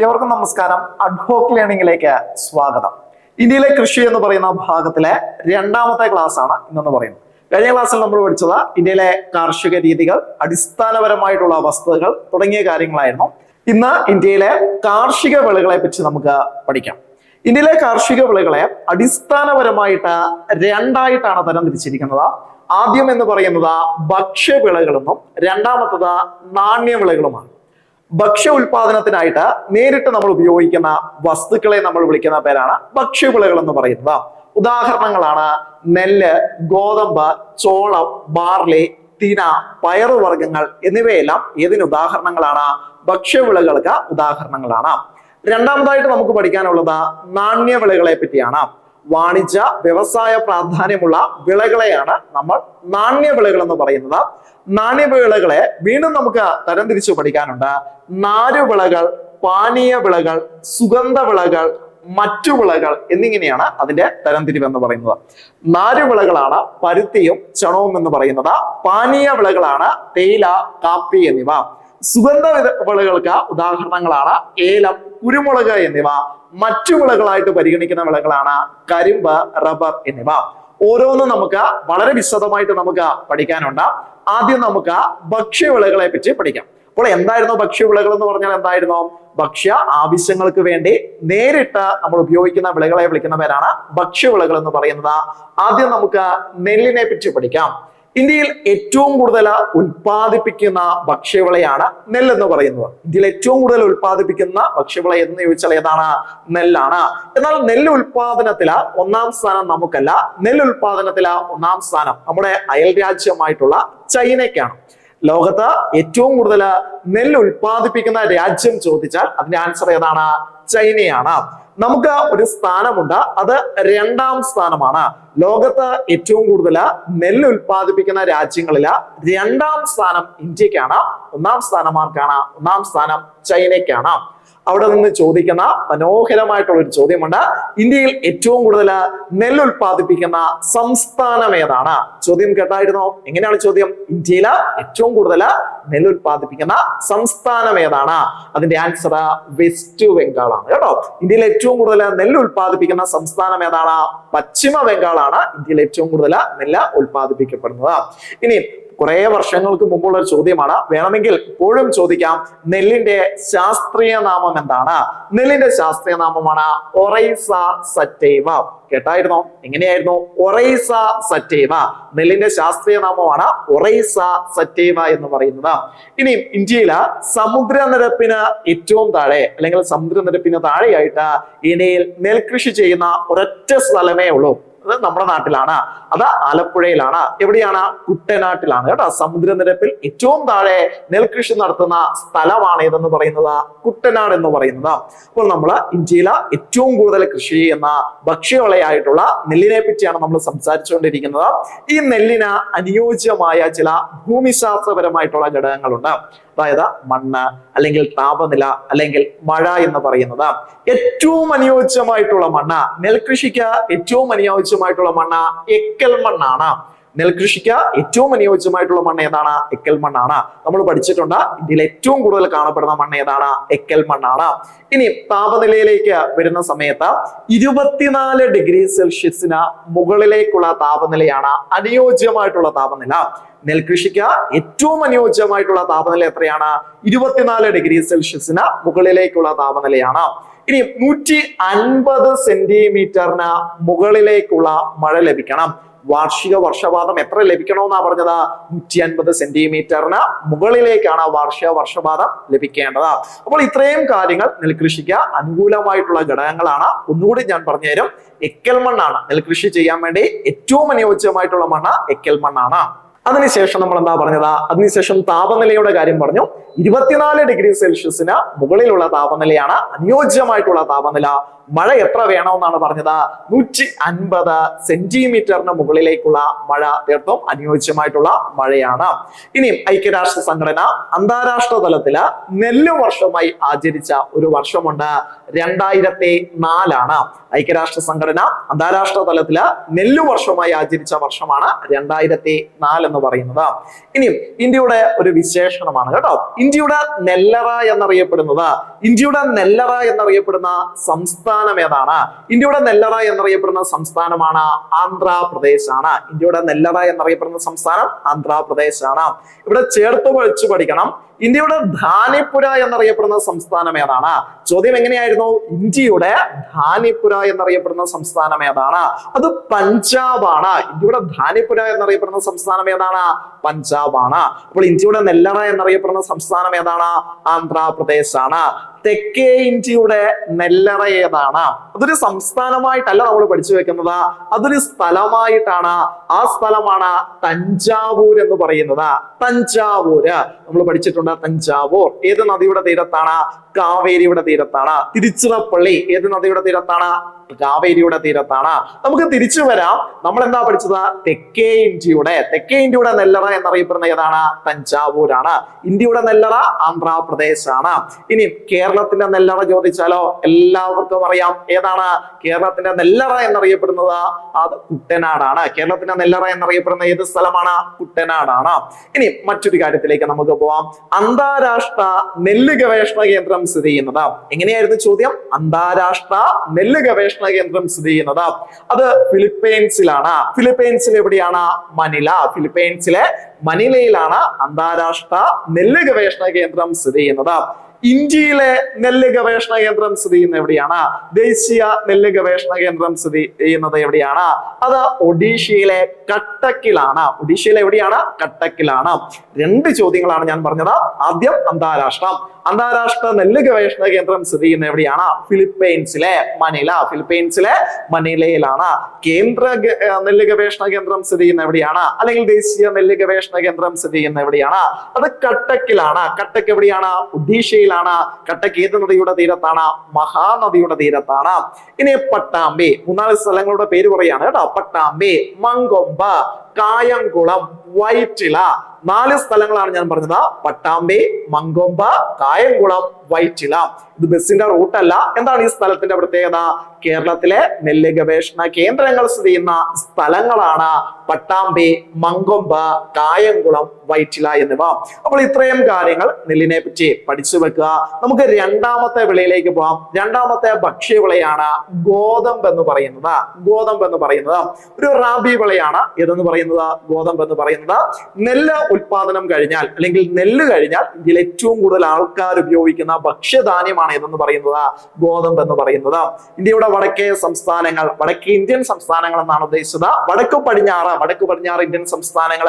ഏവർക്കും നമസ്കാരം. അഡ്ഹോക്ക് ലേണിംഗിലേക്ക് സ്വാഗതം. ഇന്ത്യയിലെ കൃഷി എന്ന് പറയുന്ന ഭാഗത്തിലെ രണ്ടാമത്തെ ക്ലാസ് ആണ് ഇന്നെന്ന് പറയുന്നത്. കഴിഞ്ഞ ക്ലാസ്സിൽ നമ്മൾ പഠിച്ചത് ഇന്ത്യയിലെ കാർഷിക രീതികൾ, അടിസ്ഥാനപരമായിട്ടുള്ള വസ്തുതകൾ തുടങ്ങിയ കാര്യങ്ങളായിരുന്നു. ഇന്ന് ഇന്ത്യയിലെ കാർഷിക വിളകളെ പറ്റി നമുക്ക് പഠിക്കാം. ഇന്ത്യയിലെ കാർഷിക വിളകളെ അടിസ്ഥാനപരമായിട്ട് രണ്ടായിട്ടാണ് തരംതിരിച്ചിരിക്കുന്നത്. ആദ്യം എന്ന് പറയുന്നത് ഭക്ഷ്യവിളകളെന്നും രണ്ടാമത്തത് നാണ്യവിളകളുമാണ്. ഭക്ഷ്യ ഉൽപാദനത്തിനായിട്ട് നേരിട്ട് നമ്മൾ ഉപയോഗിക്കുന്ന വസ്തുക്കളെ നമ്മൾ വിളിക്കുന്ന പേരാണ് ഭക്ഷ്യവിളകൾ എന്ന് പറയുന്നത്. ഉദാഹരണങ്ങളാണ് നെല്ല്, ഗോതമ്പ്, ചോളം, ബാർലി, തിന, പയറുവർഗ്ഗങ്ങൾ എന്നിവയെല്ലാം ഏതിന് ഉദാഹരണങ്ങളാണ്? ഭക്ഷ്യവിളകൾക്ക് ഉദാഹരണങ്ങളാണ്. രണ്ടാമതായിട്ട് നമുക്ക് പഠിക്കാനുള്ളത് നാണ്യവിളകളെ പറ്റിയാണ്. വാണിജ്യ വ്യവസായ പ്രാധാന്യമുള്ള വിളകളെയാണ് നമ്മൾ നാണ്യവിളകൾ എന്ന് പറയുന്നത്. നാണ്യവിളകളെ വീണ്ടും നമുക്ക് തരംതിരിച്ചു പഠിക്കാനുണ്ട്. നാരുവിളകൾ, പാനീയ വിളകൾ, സുഗന്ധ വിളകൾ, മറ്റു വിളകൾ എന്നിങ്ങനെയാണ് അതിന്റെ തരംതിരിവ് എന്ന് പറയുന്നത്. നാരുവിളകളാണ് പരുത്തിയും ചണവും എന്ന് പറയുന്നത്. പാനീയ വിളകളാണ് തേയില, കാപ്പി എന്നിവ. സുഗന്ധ വിളകൾക്ക് ഉദാഹരണങ്ങളാണ് ഏലം, കുരുമുളക് എന്നിവ. മറ്റു വിളകളായിട്ട് പരിഗണിക്കുന്ന വിളകളാണ് കരിമ്പ്, റബ്ബർ എന്നിവ. ഓരോന്നും നമുക്ക് വളരെ വിശദമായിട്ട് നമുക്ക് പഠിക്കാനുണ്ട്. ആദ്യം നമുക്ക് ഭക്ഷ്യവിളകളെ പറ്റി പഠിക്കാം. അപ്പോൾ എന്തായിരുന്നു ഭക്ഷ്യവിളകൾ എന്ന് പറഞ്ഞാൽ? എന്തായിരുന്നു? ഭക്ഷ്യ ആവശ്യങ്ങൾക്ക് വേണ്ടി നേരിട്ട് നമ്മൾ ഉപയോഗിക്കുന്ന വിളകളെ വിളിക്കുന്ന പേരാണ് ഭക്ഷ്യവിളകൾ എന്ന് പറയുന്നത്. ആദ്യം നമുക്ക് നെല്ലിനെ പറ്റി പഠിക്കാം. ഇന്ത്യയിൽ ഏറ്റവും കൂടുതൽ ഉൽപ്പാദിപ്പിക്കുന്ന ഭക്ഷ്യവിളയാണ് നെല്ലെന്ന് പറയുന്നത്. ഇന്ത്യയിൽ ഏറ്റവും കൂടുതൽ ഉൽപ്പാദിപ്പിക്കുന്ന ഭക്ഷ്യവിള എന്ന് ചോദിച്ചാൽ ഏതാണ്? നെല്ലാണ്. എന്നാൽ നെല്ല് ഉൽപാദനത്തില് ഒന്നാം സ്ഥാനം നമുക്കല്ല. നെല്ല് ഉൽപാദനത്തില് ഒന്നാം സ്ഥാനം നമ്മുടെ അയൽ രാജ്യമായിട്ടുള്ള ചൈനയ്ക്കാണ്. ലോകത്ത് ഏറ്റവും കൂടുതൽ നെല്ല് ഉൽപ്പാദിപ്പിക്കുന്ന രാജ്യം ചോദിച്ചാൽ അതിന്റെ ആൻസർ ഏതാണ്? ചൈനയാണ്. നമുക്ക് ഒരു സ്ഥാനമുണ്ട്, അത് രണ്ടാം സ്ഥാനമാണ്. ലോകത്ത് ഏറ്റവും കൂടുതൽ നെല്ല് ഉൽപ്പാദിപ്പിക്കുന്ന രാജ്യങ്ങളില് രണ്ടാം സ്ഥാനം ഇന്ത്യക്കാണ്. ഒന്നാം സ്ഥാനം ആർക്കാണ്? ഒന്നാം സ്ഥാനം ചൈനയ്ക്കാണ്. അവിടെ നിന്ന് ചോദിക്കുന്ന മനോഹരമായിട്ടുള്ള ഒരു ചോദ്യമുണ്ട്. ഇന്ത്യയിൽ ഏറ്റവും കൂടുതൽ നെല്ല് ഉൽപ്പാദിപ്പിക്കുന്ന സംസ്ഥാനം ഏതാണ്? ചോദ്യം കേട്ടായിരുന്നോ? എങ്ങനെയാണ് ചോദ്യം? ഇന്ത്യയില് ഏറ്റവും കൂടുതൽ നെല്ല് ഉൽപ്പാദിപ്പിക്കുന്ന സംസ്ഥാനം ഏതാണ്? അതിന്റെ ആൻസർ വെസ്റ്റ് ബംഗാൾ ആണ് കേട്ടോ. ഇന്ത്യയിൽ ഏറ്റവും കൂടുതൽ നെല്ല് ഉൽപ്പാദിപ്പിക്കുന്ന സംസ്ഥാനം ഏതാണ്? പശ്ചിമ ബംഗാളാണ് ഇന്ത്യയിൽ ഏറ്റവും കൂടുതൽ നെല്ല് ഉൽപ്പാദിപ്പിക്കപ്പെടുന്നത്. ഇനി കുറെ വർഷങ്ങൾക്ക് മുമ്പുള്ള ഒരു ചോദ്യമാണ്, വേണമെങ്കിൽ ഇപ്പോഴും ചോദിക്കാം. നെല്ലിന്റെ ശാസ്ത്രീയ നാമം എന്താണ്? നെല്ലിന്റെ ശാസ്ത്രീയ നാമമാണ് ഒറൈസ സറ്റൈവ. കേട്ടായിരുന്നോ? എങ്ങനെയായിരുന്നു? Oryza sativa. നെല്ലിന്റെ ശാസ്ത്രീയ നാമമാണ് ഒറൈസ സറ്റൈവ എന്ന് പറയുന്നത്. ഇനി ഇന്ത്യയില് സമുദ്രനിരപ്പിന് ഏറ്റവും താഴെ അല്ലെങ്കിൽ സമുദ്രനിരപ്പിന് താഴെയായിട്ട് ഇന്ത്യയിൽ നെൽകൃഷി ചെയ്യുന്ന ഒരൊറ്റ സ്ഥലമേ ഉള്ളൂ. അത് നമ്മുടെ നാട്ടിലാണ്. അത് ആലപ്പുഴയിലാണ്. എവിടെയാണ്? കുട്ടനാട്ടിലാണ് കേട്ടോ. സമുദ്രനിരപ്പിൽ ഏറ്റവും താഴെ നെൽകൃഷി നടത്തുന്ന സ്ഥലമാണ് ഏതെന്ന് പറയുന്നത്? കുട്ടനാട് എന്ന് പറയുന്നത്. അപ്പോൾ നമ്മൾ ഇന്ത്യയിലെ ഏറ്റവും കൂടുതൽ കൃഷി ചെയ്യുന്ന ഭക്ഷ്യവിളയായിട്ടുള്ള നെല്ലിനെ പറ്റിയാണ് നമ്മൾ സംസാരിച്ചുകൊണ്ടിരിക്കുന്നത്. ഈ നെല്ലിന് അനുയോജ്യമായ ചില ഭൂമിശാസ്ത്രപരമായിട്ടുള്ള ഘടകങ്ങളുണ്ട്. അതായത് മണ്ണ്, അല്ലെങ്കിൽ താപനില, അല്ലെങ്കിൽ മഴ എന്ന് പറയുന്നത്. ഏറ്റവും അനുയോജ്യമായിട്ടുള്ള മണ്ണ്, നെൽകൃഷിക്ക് ഏറ്റവും അനുയോജ്യമായിട്ടുള്ള മണ്ണ് എക്കൽ മണ്ണാണ്. നെൽകൃഷിക്ക് ഏറ്റവും അനുയോജ്യമായിട്ടുള്ള മണ്ണ് ഏതാണ്? എക്കൽ മണ്ണാണ്. നമ്മൾ പഠിച്ചിട്ടുണ്ട് ഇന്ത്യയിൽ ഏറ്റവും കൂടുതൽ കാണപ്പെടുന്ന മണ്ണ് ഏതാണ്? എക്കൽ മണ്ണാണ്. ഇനി താപനിലയിലേക്ക് വരുന്ന സമയത്ത് 24 ഡിഗ്രി സെൽഷ്യസിന് മുകളിലേക്കുള്ള താപനിലയാണ് അനുയോജ്യമായിട്ടുള്ള താപനില. നെൽകൃഷിക്ക് ഏറ്റവും അനുയോജ്യമായിട്ടുള്ള താപനില എത്രയാണ്? 24 ഡിഗ്രി സെൽഷ്യസിന് മുകളിലേക്കുള്ള താപനിലയാണ്. ഇനി 150 സെന്റിമീറ്ററിന് മുകളിലേക്കുള്ള മഴ ലഭിക്കണം. വാർഷിക വർഷപാതം എത്ര ലഭിക്കണമെന്നാ പറഞ്ഞത്? 150 സെന്റിമീറ്ററിന് മുകളിലേക്കാണ് വാർഷിക വർഷപാതം ലഭിക്കേണ്ടത്. അപ്പോൾ ഇത്രയും കാര്യങ്ങൾ നെൽകൃഷിക്ക് അനുകൂലമായിട്ടുള്ള ഘടകങ്ങളാണ്. ഒന്നുകൂടി ഞാൻ പറഞ്ഞുതരും. എക്കൽ മണ്ണാണ് നെൽകൃഷി ചെയ്യാൻ വേണ്ടി ഏറ്റവും അനുയോജ്യമായിട്ടുള്ള മണ്ണ് എക്കൽ മണ്ണാണ്. അതിനുശേഷം നമ്മൾ എന്താ പറഞ്ഞത്? അതിനുശേഷം താപനിലയുടെ കാര്യം പറഞ്ഞു. 24 ഡിഗ്രി സെൽഷ്യസിന് മുകളിലുള്ള താപനിലയാണ് അനുയോജ്യമായിട്ടുള്ള താപനില. മഴ എത്ര വേണമെന്നാണ് പറഞ്ഞത്? 150 സെന്റിമീറ്ററിന് മുകളിലേക്കുള്ള മഴ തീർത്തും അനുയോജ്യമായിട്ടുള്ള മഴയാണ്. ഇനിയും ഐക്യരാഷ്ട്ര സംഘടന അന്താരാഷ്ട്ര തലത്തില് നെല്ല് വർഷമായി ആചരിച്ച ഒരു വർഷമുണ്ട്, 2004 ഐക്യരാഷ്ട്ര സംഘടന അന്താരാഷ്ട്ര തലത്തില് നെല്ലു വർഷമായി ആചരിച്ച വർഷമാണ് 2004 എന്ന് പറയുന്നത്. ഇനിയും ഇന്ത്യയുടെ ഒരു വിശേഷണമാണ് കേട്ടോ, ഇന്ത്യയുടെ നെല്ലറ എന്നറിയപ്പെടുന്ന സംസ്ഥാനം ഏതാണ്? ഇന്ത്യയുടെ നെല്ലറ എന്നറിയപ്പെടുന്ന സംസ്ഥാനമാണ് ആന്ധ്രാപ്രദേശ് ആണ്. ഇന്ത്യയുടെ നെല്ലറ എന്നറിയപ്പെടുന്ന സംസ്ഥാനം ആന്ധ്രാപ്രദേശ് ആണ്. ഇവിടെ ചേർത്ത് വെച്ച് പഠിക്കണം, ഇന്ത്യയുടെ ധാനിപുര എന്നറിയപ്പെടുന്ന സംസ്ഥാനം ഏതാണ്? ചോദ്യം എങ്ങനെയായിരുന്നു? ഇന്ത്യയുടെ ധാനിപുര എന്നറിയപ്പെടുന്ന സംസ്ഥാനം ഏതാണ്? അത് പഞ്ചാബാണ്. ഇന്ത്യയുടെ ധാനിപുര എന്നറിയപ്പെടുന്ന സംസ്ഥാനം ഏതാണ്? പഞ്ചാബാണ്. അപ്പോൾ ഇന്ത്യയുടെ നെല്ലറ എന്നറിയപ്പെടുന്ന സംസ്ഥാനം ഏതാണ്? ആന്ധ്രാപ്രദേശ് ആണ്. തെക്കേ ഇന്ത്യയുടെ നെല്ലറ ഏതാണ്? അതൊരു സംസ്ഥാനമായിട്ടല്ല നമ്മൾ പഠിച്ചു വെക്കുന്നത്, അതൊരു സ്ഥലമായിട്ടാണ്. ആ സ്ഥലമാണ് തഞ്ചാവൂർ എന്ന് പറയുന്നത്. തഞ്ചാവൂര് നമ്മൾ പഠിച്ചിട്ടുണ്ട്. തഞ്ചാവൂർ ഏത് നദിയുടെ തീരത്താണ്? കാവേരിയുടെ തീരത്താണ്. തിരുച്ചിറപ്പള്ളി ഏത് നദിയുടെ തീരത്താണ്? കാവേരിയുടെ തീരത്താണ്. നമുക്ക് തിരിച്ചു വരാം. നമ്മൾ എന്താ പഠിച്ചത്? തെക്കേ ഇന്ത്യയുടെ നെല്ലറ എന്നറിയപ്പെടുന്ന ഏതാണ്? തഞ്ചാവൂരാണ്. ഇന്ത്യയുടെ നെല്ലറ ആന്ധ്രാപ്രദേശ് ആണ്. ഇനി കേരളത്തിന്റെ നെല്ലറ ചോദിച്ചാലോ? എല്ലാവർക്കും അറിയാം ഏതാണ്? കേരളത്തിന്റെ നെല്ലറ എന്നറിയപ്പെടുന്നത് അത് കുട്ടനാടാണ്. കേരളത്തിന്റെ നെല്ലറ എന്നറിയപ്പെടുന്ന ഏത് സ്ഥലമാണ്? കുട്ടനാടാണ്. ഇനി മറ്റൊരു കാര്യത്തിലേക്ക് നമുക്ക് പോവാം. അന്താരാഷ്ട്ര നെല്ല് ഗവേഷണ കേന്ദ്രം സ്ഥിതി ചെയ്യുന്നത് എങ്ങനെയായിരുന്നു ചോദ്യം? അന്താരാഷ്ട്ര നെല്ല് ഗവേഷണ കേന്ദ്രം സ്ഥിതി ചെയ്യുന്നത് അത് ഫിലിപ്പൈൻസിലാണ്. ഫിലിപ്പൈൻസിൽ എവിടെയാണ്? മനില. ഫിലിപ്പൈൻസിലെ മനിലയിലാണ് അന്താരാഷ്ട്ര നെല്ല് ഗവേഷണ കേന്ദ്രം സ്ഥിതി ചെയ്യുന്നത്. ഇന്ത്യയിലെ നെല്ല് ഗവേഷണ കേന്ദ്രം സ്ഥിതി ചെയ്യുന്നത് എവിടെയാണ്? ദേശീയ നെല്ല് ഗവേഷണ കേന്ദ്രം സ്ഥിതി ചെയ്യുന്നത് എവിടെയാണ്? അത് ഒഡീഷയിലെ കട്ടക്കിലാണ്. ഒഡീഷയിലെ എവിടെയാണ്? കട്ടക്കിലാണ്. 2 ചോദ്യങ്ങളാണ് ഞാൻ പറഞ്ഞത്. ആദ്യം അന്താരാഷ്ട്ര നെല്ല് ഗവേഷണ കേന്ദ്രം സ്ഥിതി ചെയ്യുന്നത് എവിടെയാണ്? ഫിലിപ്പൈൻസിലെ മനില. ഫിലിപ്പൈൻസിലെ മനിലയിലാണ്. കേന്ദ്ര നെല്ല് ഗവേഷണ കേന്ദ്രം സ്ഥിതി ചെയ്യുന്നത് എവിടെയാണ്? അല്ലെങ്കിൽ ദേശീയ നെല്ല് ഗവേഷണ കേന്ദ്രം സ്ഥിതി ചെയ്യുന്നത് എവിടെയാണ്? അത് കട്ടക്കിലാണ്. കട്ടക്ക് എവിടെയാണ്? ഒഡീഷയിൽ. കട്ടക്ക് ഏത് നദിയുടെ തീരത്താണ്? മഹാനദിയുടെ തീരത്താണ്. ഇനി പട്ടാമ്പി. 3-4 സ്ഥലങ്ങളുടെ പേര് പറയാണ് കേട്ടോ. പട്ടാമ്പി, മങ്കൊമ്പ്, കായംകുളം, വൈറ്റില. 4 സ്ഥലങ്ങളാണ് ഞാൻ പറഞ്ഞത്. പട്ടാമ്പി, മങ്കൊമ്പ്, കായംകുളം, വൈറ്റില. ഇത് ബസിന്റെ റൂട്ടല്ല. എന്താണ് ഈ സ്ഥലത്തിന്റെ പ്രത്യേകത? കേരളത്തിലെ നെല്ല് ഗവേഷണ കേന്ദ്രങ്ങൾ സ്ഥിതി ചെയ്യുന്ന സ്ഥലങ്ങളാണ് പട്ടാമ്പി, മങ്കൊമ്പ്, കായംകുളം, വൈറ്റില എന്നിവ. അപ്പോൾ ഇത്രയും കാര്യങ്ങൾ നെല്ലിനെ പറ്റി പഠിച്ചു വെക്കുക. നമുക്ക് രണ്ടാമത്തെ വിളയിലേക്ക് പോകാം. രണ്ടാമത്തെ ഭക്ഷ്യവിളയാണ് ഗോതമ്പ് എന്ന് പറയുന്നത്. ഒരു റാബി വിളയാണ്. ഏതെന്ന് പറയുന്നത്? ഗോതമ്പ് എന്ന് പറയുന്നത്. നെല്ല് ഉൽപാദനം കഴിഞ്ഞാൽ അല്ലെങ്കിൽ നെല്ല് കഴിഞ്ഞാൽ ഇന്ത്യയിൽ ഏറ്റവും കൂടുതൽ ആൾക്കാർ ഉപയോഗിക്കുന്ന ഭക്ഷ്യധാന്യമാണ് ഏതെന്ന് പറയുന്നത്? ഗോതമ്പ് എന്ന് പറയുന്നത്. ഇന്ത്യയുടെ വടക്കേ സംസ്ഥാനങ്ങൾ, വടക്കേ ഇന്ത്യൻ സംസ്ഥാനങ്ങൾ എന്നാണ് ഉദ്ദേശിച്ചത്. വടക്കു പടിഞ്ഞാറ് ഇന്ത്യൻ സംസ്ഥാനങ്ങൾ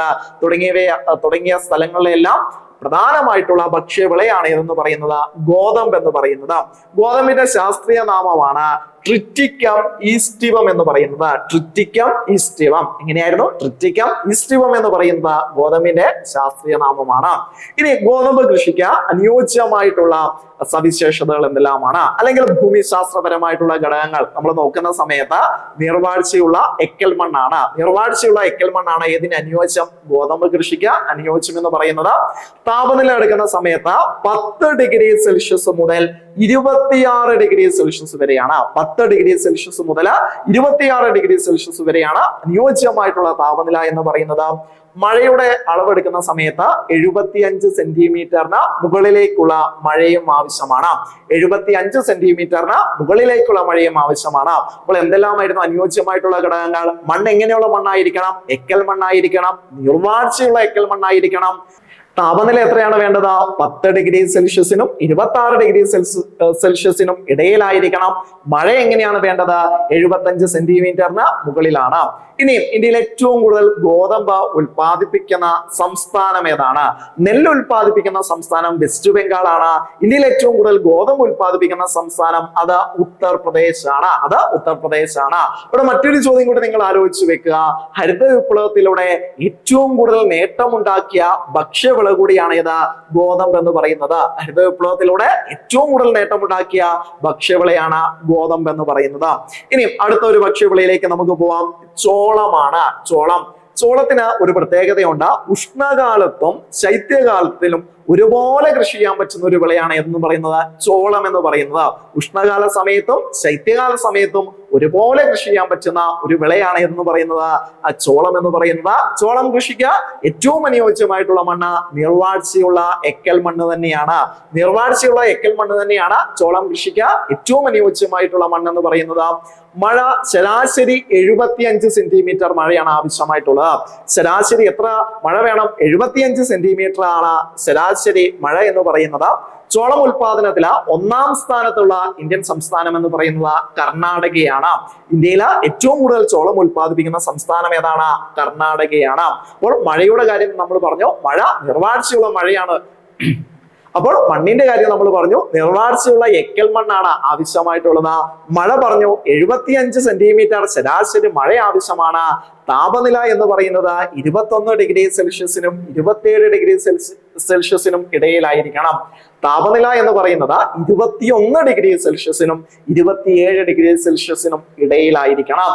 തുടങ്ങിയ സ്ഥലങ്ങളിലെല്ലാം പ്രധാനമായിട്ടുള്ള ഭക്ഷ്യവിളയാണ് ഏതെന്ന് പറയുന്നത്? ഗോതമ്പ് എന്ന് പറയുന്നത്. ഗോതമ്പിന്റെ ശാസ്ത്രീയ നാമമാണ് ട്രിറ്റിക്കം ഈസ്റ്റിവം എന്ന് പറയുന്നത്. ട്രിറ്റിക്കം ഈസ്റ്റിവം. എങ്ങനെയായിരുന്നു? ട്രിറ്റിക്കം ഈസ്റ്റിവം എന്ന് പറയുന്നത് ഗോതമ്പിന്റെ ശാസ്ത്രീയ നാമമാണ്. ഇനി ഗോതമ്പ് കൃഷിക്ക് അനുയോജ്യമായിട്ടുള്ള സവിശേഷതകൾ എന്തെല്ലാമാണ്? അല്ലെങ്കിൽ ഭൂമിശാസ്ത്രപരമായിട്ടുള്ള ഘടകങ്ങൾ നമ്മൾ നോക്കുന്ന സമയത്ത് നീർവാഴ്ചയുള്ള എക്കൽ മണ്ണാണ്. ഏതിന് അനുയോജ്യം? ഗോതമ്പ് കൃഷിക്ക് അനുയോജ്യം എന്ന് പറയുന്നത്. താപനില എടുക്കുന്ന സമയത്ത് 10 ഡിഗ്രി സെൽഷ്യസ് മുതൽ 26 ഡിഗ്രി സെൽഷ്യസ് വരെയാണ്. 10 ഡിഗ്രി സെൽഷ്യസ് മുതൽ 26 ഡിഗ്രി സെൽഷ്യസ് വരെയാണ് അനുയോജ്യമായിട്ടുള്ള താപനില എന്ന് പറയുന്നത്. മഴയുടെ അളവെടുക്കുന്ന സമയത്ത് 75 സെന്റിമീറ്ററിന് മുകളിലേക്കുള്ള മഴയും ആവശ്യമാണ്. 75 സെന്റിമീറ്ററിന് മുകളിലേക്കുള്ള മഴയും ആവശ്യമാണ്. അപ്പോൾ എന്തെല്ലാമായിരുന്നു അനുയോജ്യമായിട്ടുള്ള ഘടകങ്ങൾ? മണ്ണ് എങ്ങനെയുള്ള മണ്ണായിരിക്കണം? എക്കൽ മണ്ണായിരിക്കണം. നീർവാഴ്ചയുള്ള എക്കൽ മണ്ണായിരിക്കണം. താപനില എത്രയാണ് വേണ്ടത്? 10 ഡിഗ്രി സെൽഷ്യസിനും 26 ഡിഗ്രി സെൽഷ്യസിനും ഇടയിലായിരിക്കണം. മഴ എങ്ങനെയാണ് വേണ്ടത്? 75 സെന്റിമീറ്ററിന് മുകളിലാണ്. ഇനിയും ഇന്ത്യയിൽ ഏറ്റവും കൂടുതൽ ഗോതമ്പ് ഉൽപ്പാദിപ്പിക്കുന്ന സംസ്ഥാനം ഏതാണ്? നെല്ല് ഉൽപ്പാദിപ്പിക്കുന്ന സംസ്ഥാനം വെസ്റ്റ് ബംഗാൾ ആണ്. ഇന്ത്യയിൽ ഏറ്റവും കൂടുതൽ ഗോതമ്പ് ഉൽപ്പാദിപ്പിക്കുന്ന സംസ്ഥാനം അത് ഉത്തർപ്രദേശ് ആണ്. ഇവിടെ മറ്റൊരു ചോദ്യം കൂടി നിങ്ങൾ ആലോചിച്ച് വെക്കുക. ഹരിത വിപ്ലവത്തിലൂടെ ഏറ്റവും കൂടുതൽ നേട്ടമുണ്ടാക്കിയ ഭക്ഷ്യവിള കൂടിയാണ് ഇത് ഗോതമ്പ് എന്ന് പറയുന്നത്. ഹരിത വിപ്ലവത്തിലൂടെ ഏറ്റവും കൂടുതൽ നേട്ടമുണ്ടാക്കിയ ഭക്ഷ്യവിളയാണ് ഗോതമ്പ് എന്ന് പറയുന്നത്. ഇനി അടുത്ത ഒരു ഭക്ഷ്യവിളയിലേക്ക് നമുക്ക് പോവാം. ചോളമാണ്. ചോളത്തിന് ഒരു പ്രത്യേകതയുണ്ട്. ഉഷ്ണകാലത്തും ശൈത്യകാലത്തിലും ഒരുപോലെ കൃഷി ചെയ്യാൻ പറ്റുന്ന ഒരു വിളയാണ് എന്ന് പറയുന്നത് ചോളം എന്ന് പറയുന്നത്. ഉഷ്ണകാല സമയത്തും ശൈത്യകാല സമയത്തും ഒരുപോലെ കൃഷി ചെയ്യാൻ പറ്റുന്ന ഒരു വിളയാണ് എന്ന് പറയുന്നത് ചോളം എന്ന് പറയുന്നത്. ചോളം കൃഷിക്ക് ഏറ്റവും അനുയോജ്യമായിട്ടുള്ള മണ്ണ് നീർവാഴ്ചയുള്ള എക്കൽ മണ്ണ് തന്നെയാണ്. ചോളം കൃഷിക്ക് ഏറ്റവും അനുയോജ്യമായിട്ടുള്ള മണ്ണ് എന്ന് പറയുന്നത്. മഴ ശരാശരി 75 സെന്റിമീറ്റർ മഴയാണ് ആവശ്യമായിട്ടുള്ളത്. ശരാശരി എത്ര മഴ വേണം? 75 സെന്റിമീറ്റർ ആണ് ശരാശരി മഴ എന്ന് പറയുന്നത്. ചോളം ഉൽപാദനത്തില് ഒന്നാം സ്ഥാനത്തുള്ള ഇന്ത്യൻ സംസ്ഥാനം എന്ന് പറയുന്നത് കർണാടകയാണ്. ഇന്ത്യയിൽ ഏറ്റവും കൂടുതൽ ചോളം ഉൽപ്പാദിപ്പിക്കുന്ന സംസ്ഥാനം ഏതാണ്? കർണാടകയാണ്. അപ്പോൾ മഴയുടെ കാര്യം നമ്മൾ പറഞ്ഞു, മഴ നിർവാഴ്ചയുള്ള മഴയാണ്. അപ്പോൾ മണ്ണിന്റെ കാര്യം നമ്മൾ പറഞ്ഞു, നിർവാഴ്ചയുള്ള എക്കൽ മണ്ണാണ് ആവശ്യമായിട്ടുള്ളത്. മഴ പറഞ്ഞു 75 സെന്റിമീറ്റർ ശരാശരി മഴ ആവശ്യമാണ്. താപനില എന്ന് പറയുന്നത് 21 ഡിഗ്രി സെൽഷ്യസിനും 27 ഡിഗ്രി സെൽഷ്യസിനും ഇടയിലായിരിക്കണം. താപനില എന്ന് പറയുന്നത് 21 ഡിഗ്രി സെൽഷ്യസിനും 27 ഡിഗ്രി സെൽഷ്യസിനും ഇടയിലായിരിക്കണം.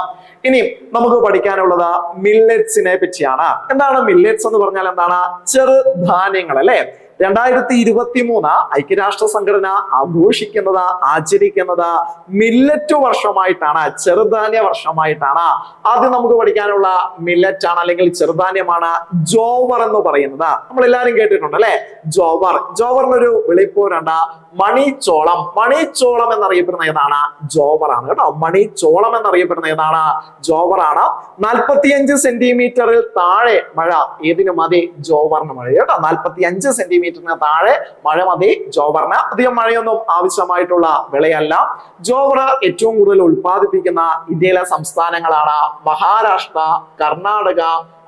ഇനി നമുക്ക് പഠിക്കാനുള്ളത് മില്ലറ്റ്സിനെ പറ്റിയാണ്. എന്താണ് മില്ലറ്റ്സ് എന്ന് പറഞ്ഞാൽ? എന്താണ്? ചെറുധാന്യങ്ങൾ അല്ലെ. 2023 ഐക്യരാഷ്ട്ര സംഘടന ആചരിക്കുന്നത് മില്ലറ്റ് വർഷമായിട്ടാണ്, ചെറുധാന്യ വർഷമായിട്ടാണ്. ആദ്യം നമുക്ക് പഠിക്കാനുള്ള മില്ലറ്റ് ആണ് അല്ലെങ്കിൽ ചെറുധാന്യമാണ് ജോവർ എന്ന് പറയുന്നത്. നമ്മൾ എല്ലാവരും കേട്ടിട്ടുണ്ട് അല്ലെ? ജോവറിനൊരു വിളിപ്പൂരുണ്ട്, മണിച്ചോളം എന്നറിയപ്പെടുന്ന ഏതാണ്? ജോവറാണ് കേട്ടോ. മണിച്ചോളം എന്നറിയപ്പെടുന്ന ഏതാണ്? ജോവറാണ്. 45 സെന്റിമീറ്ററിൽ താഴെ മഴ ഏതിനു മതി? ജോവറിന് മഴ കേട്ടോ. 45 സെന്റിമീറ്ററിന് താഴെ മഴ മതി ജോവറിന്. അധികം മഴയൊന്നും ആവശ്യമായിട്ടുള്ള വിളയല്ല. ജോവർ ഏറ്റവും കൂടുതൽ ഉൽപ്പാദിപ്പിക്കുന്ന ഇന്ത്യയിലെ സംസ്ഥാനങ്ങളാണ് മഹാരാഷ്ട്ര, കർണാടക,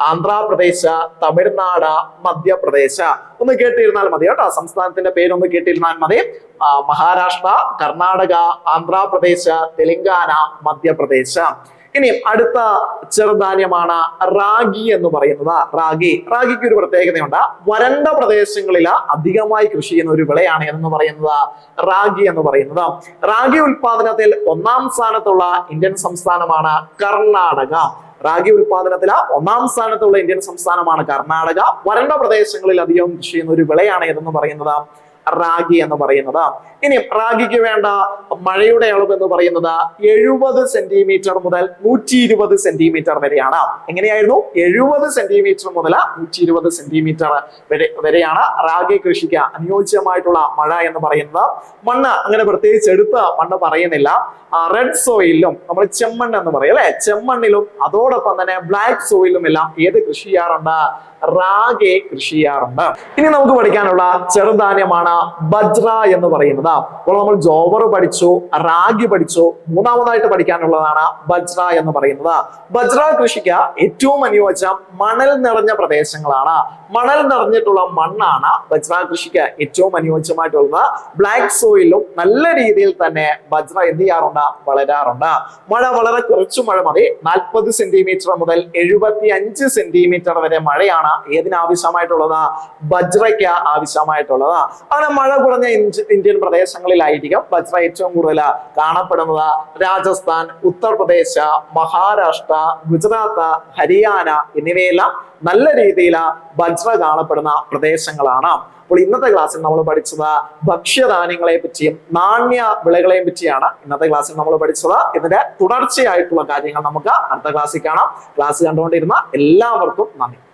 ആന്ധ്രാപ്രദേശ്, തമിഴ്നാട്, മധ്യപ്രദേശ്. ഒന്ന് കേട്ടിരുന്നാൽ മതി കേട്ടോ. സംസ്ഥാനത്തിന്റെ പേരൊന്ന് കേട്ടിരുന്നാൽ മതി. മഹാരാഷ്ട്ര, കർണാടക, ആന്ധ്രാപ്രദേശ്, തെലങ്കാന, മധ്യപ്രദേശ്. ഇനി അടുത്ത ചെറുധാന്യമാണ് റാഗി എന്ന് പറയുന്നത്. റാഗിക്ക് ഒരു പ്രത്യേകതയുണ്ട്. വരണ്ട പ്രദേശങ്ങളിൽ അധികമായി കൃഷി ചെയ്യുന്ന ഒരു വിളയാണ് എന്ന് പറയുന്നത് റാഗി എന്ന് പറയുന്നത്. റാഗി ഉൽപാദനത്തിൽ ഒന്നാം സ്ഥാനത്തുള്ള ഇന്ത്യൻ സംസ്ഥാനമാണ് കർണാടക. റാഗി ഉൽപാദനത്തില് ഒന്നാം സ്ഥാനത്തുള്ള ഇന്ത്യൻ സംസ്ഥാനമാണ് കർണാടക. വരണ്ട പ്രദേശങ്ങളിൽ അധികം കൃഷി ചെയ്യുന്ന ഒരു വിളയാണ് ഏതെന്ന് പറയുന്നത് റാഗി എന്ന് പറയുന്നത്. ഇനി റാഗിക്ക് വേണ്ട മഴയുടെ അളവ് എന്ന് പറയുന്നത് 70 സെന്റിമീറ്റർ മുതൽ 120 സെന്റിമീറ്റർ വരെയാണ്. എങ്ങനെയായിരുന്നു? 70 സെന്റിമീറ്റർ മുതൽ 120 സെന്റിമീറ്റർ വരെയാണ് റാഗി കൃഷിക്ക് അനുയോജ്യമായിട്ടുള്ള മഴ എന്ന് പറയുന്നത്. മണ്ണ് അങ്ങനെ പ്രത്യേകിച്ച് എടുത്ത മണ്ണ് പറയുന്നില്ല. റെഡ് സോയിലും നമ്മൾ ചെമ്മണ്ണ് എന്ന് പറയും അല്ലെ, ചെമ്മണ്ണിലും അതോടൊപ്പം തന്നെ ബ്ലാക്ക് സോയിലും എല്ലാം ഏത് കൃഷി ചെയ്യാറുണ്ട്? റാഗി കൃഷി ചെയ്യാറുണ്ട്. ഇനി നമുക്ക് പഠിക്കാനുള്ള ചെറുധാന്യമാണ് ബജ്ര എന്ന് പറയുന്നത്. അപ്പോൾ നമ്മൾ ജോവർ പഠിച്ചു, റാഗി പഠിച്ചു. മൂന്നാമതായിട്ട് പഠിക്കാനുള്ളതാണ് ബജ്ര എന്ന് പറയുന്നത്. ബജ്ര കൃഷിക്ക് ഏറ്റവും അനുയോജ്യം മണൽ നിറഞ്ഞ പ്രദേശങ്ങളാണ്. മണൽ നിറഞ്ഞിട്ടുള്ള മണ്ണാണ് ബജ്ര കൃഷിക്ക് ഏറ്റവും അനുയോജ്യമായിട്ടുള്ളത്. ബ്ലാക്ക് സോയിലും നല്ല രീതിയിൽ തന്നെ ബജ്ര എന്ത് ചെയ്യാറുണ്ട്? വളരാറുണ്ട്. മഴ വളരെ കുറച്ചു മഴ മതി. 40 സെന്റിമീറ്റർ മുതൽ 75 സെന്റിമീറ്റർ വരെ മഴയാണ് ഏതിനാവശ്യമായിട്ടുള്ളത്? ബജ്രയ്ക്ക് ആവശ്യമായിട്ടുള്ളത്. അങ്ങനെ മഴ കുറഞ്ഞ ഇന്ത്യൻ പ്രദേശങ്ങളിലായിരിക്കും ബജ്ര ഏറ്റവും കൂടുതൽ കാണപ്പെടുന്നത്. രാജസ്ഥാൻ, ഉത്തർപ്രദേശ്, മഹാരാഷ്ട്ര, ഗുജറാത്ത്, ഹരിയാന എന്നിവയെല്ലാം നല്ല രീതിയിൽ ബജ്ര കാണപ്പെടുന്ന പ്രദേശങ്ങളാണ്. അപ്പോൾ ഇന്നത്തെ ക്ലാസ്സിൽ നമ്മൾ പഠിച്ചത് ഭക്ഷ്യധാന്യങ്ങളെ പറ്റിയും നാണ്യ വിളകളെയും പറ്റിയാണ് ഇന്നത്തെ ക്ലാസ്സിൽ നമ്മൾ പഠിച്ചത്. ഇതിന്റെ തുടർച്ചയായിട്ടുള്ള കാര്യങ്ങൾ നമുക്ക് അടുത്ത ക്ലാസ്സിൽ കാണാം. ക്ലാസ് കണ്ടുകൊണ്ടിരുന്ന എല്ലാവർക്കും നന്ദി.